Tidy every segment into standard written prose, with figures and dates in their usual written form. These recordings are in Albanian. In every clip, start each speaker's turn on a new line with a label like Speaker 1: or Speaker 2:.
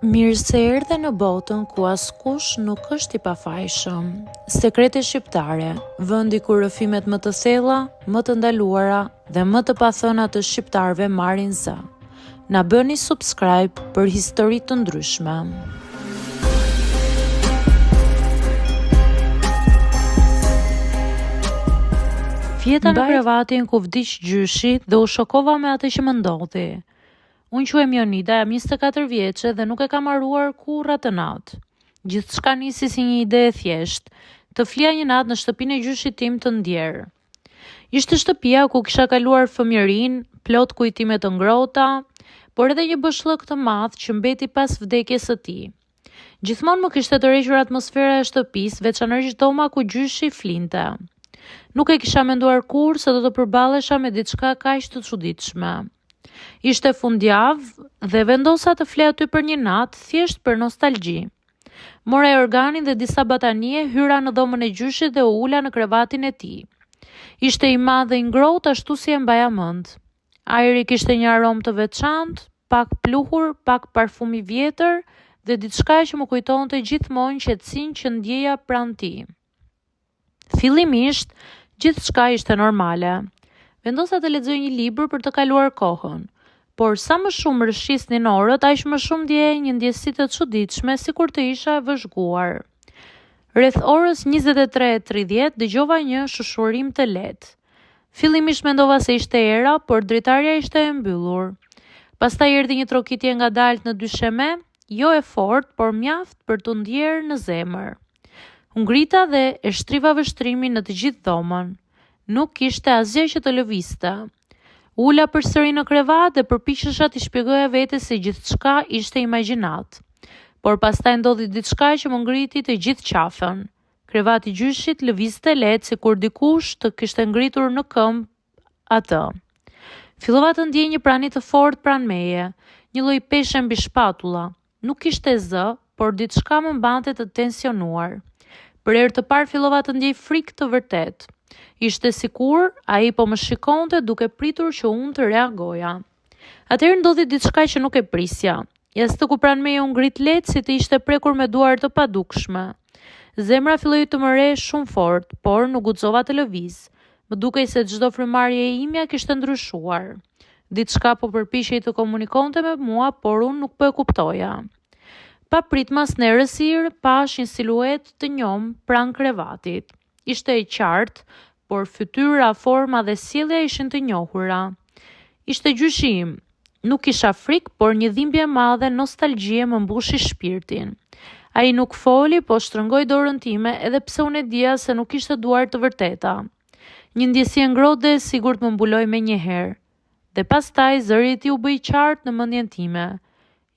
Speaker 1: Mirë se erdhe në botën ku askush nuk është i pafajshëm. Sekrete shqiptare, vendi ku rrëfimet më të thella, më të ndaluara dhe më të pathëna të shqiptarëve marrin zë. Na bëni subscribe për histori të ndryshme. Fjeta në krevatin ku vdiq gjyshi dhe u shokova me atë që më ndodhi. Unë quhem Jonida, jam 24 vjeçe dhe nuk e kam harruar kurrë atë natë. Gjithçka nisi si një ide e thjeshtë, të flija një natë në shtëpinë e gjyshit tim të ndjerë. Ishte shtëpia ku kisha kaluar fëmijërinë, plot kujtime të ngrohta, por edhe një bëshllëk të madh që mbeti pas vdekjes së tij. Gjithmonë më kishte tërhequr atmosfera e shtëpisë, veçanërisht dhoma ku gjyshi flinte. Nuk e kisha menduar kurrë se do të përballesha me diçka kaq të çuditshme. Ishte fundjavë dhe vendosa të flej aty për një natë thjesht për nostalgji. Mora organin dhe disa batanie, hyra në dhomën e gjyshit dhe u ula në krevatin e tij. Ishte i madh dhe i ngrohtë ashtu si e mbaja mend. Ajri kishte një aromë të veçantë, pak pluhur, pak parfum i vjetër dhe diçka që më kujtonte gjithmonë qetësinë që ndjeja pranë tij. Fillimisht, gjithçka ishte normale. Vendosa të lexoj një libër për të kaluar kohën, por sa më shumë rëshisnin orët, aq më shumë ndjej një ndjesi të çuditshme, sikur të isha e vëzhguar. Rreth orës 23:30 dëgjova një shushurim të lehtë. Fillimisht mendova se ishte era, por dritarja ishte e mbyllur. Pastaj erdhi një trokitje ngadalë në dysheme, jo e fortë, por mjaft për të ndjerë në zemër. U ngrita dhe e shtriva vështrimin në të gjithë dhomën. Nuk kishte asgjë që të lëvizte. Ula përsëri në krevat dhe përpiqesha t'i shpjegoja vetes se gjithçka ishte imagjinat. Por pastaj ndodhi diçka që më ngriti të gjithë qafën. Krevati i gjyshit lëvizte lehtë sikur dikush të kishte ngritur në këmbë atë. Fillova të ndjej një prani të fortë pranë meje, një lloj peshe mbi shpatulla. Nuk kishte zë, por diçka më mbante të tensionuar. Për herë të parë fillova të ndjej frikë të vërtetë. Ishte sikur ai po më shikonte duke pritur që unë të reagoja. Atëherë ndodhi diçka që nuk e prisja. Jashtë ku pranë meje u ngrit lehtë si të ishte prekur me duar të padukshme. Zemra filloi të më re shumë fort, por nuk guxova të lëviz. Më dukej se çdo frymëmarrje e imja kishte ndryshuar. Diçka po përpiqej të komunikonte me mua, por unë nuk po e kuptoja. Pa pritmas në errësirë, pash një siluetë të njomë pranë krevatit. Ishte e qartë, por fytyra, forma dhe sjellja ishin të njohura. Ishte gjyshi im. Nuk kisha frikë, por një dhimbje e madhe nostalgjie më mbushi shpirtin. Ai nuk foli, po shtrëngoi dorën time, edhe pse unë e dija se nuk kishte duar të vërteta. Një ndjesi e ngrohtë dhe e sigurt më mbuloi menjëherë. Dhe pastaj zëri i tij u bë i qartë në mendjen time.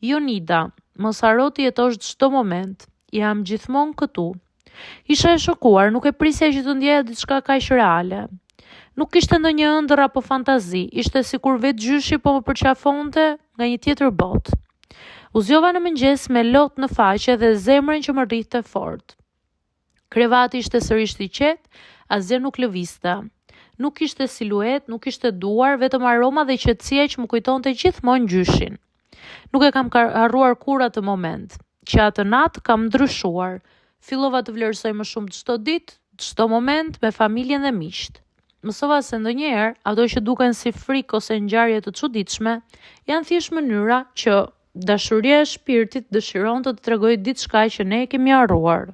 Speaker 1: Jonida, mos haro të jetosh çdo moment. Jam gjithmonë këtu. Isha e shokuar, nuk e prisja që të ndjeja diçka kaq reale. Nuk kishte ndonjë ëndër apo fantazi, ishte sikur vetë gjyshi po më përqafonte nga një tjetër botë. U zgjova në mëngjes me lot në faqe dhe zemrën që më rrinte fort. Krevati ishte sërish i qetë, asgjë nuk lëvizte. Nuk kishte siluet, nuk kishte duar, vetëm aroma dhe qetësia që më kujtonte gjithmonë gjyshin. Nuk e kam harruar kurrë atë moment, që atë natë kam ndryshuar. Fillova të vlerësoj më shumë çdo ditë, çdo moment me familjen dhe miqt. Mësova se ndonjëherë ato që duken si frikë ose ngjarje të çuditshme janë thjesht mënyra që dashuria e shpirtit dëshiron të tregojë diçka që ne e kemi harruar.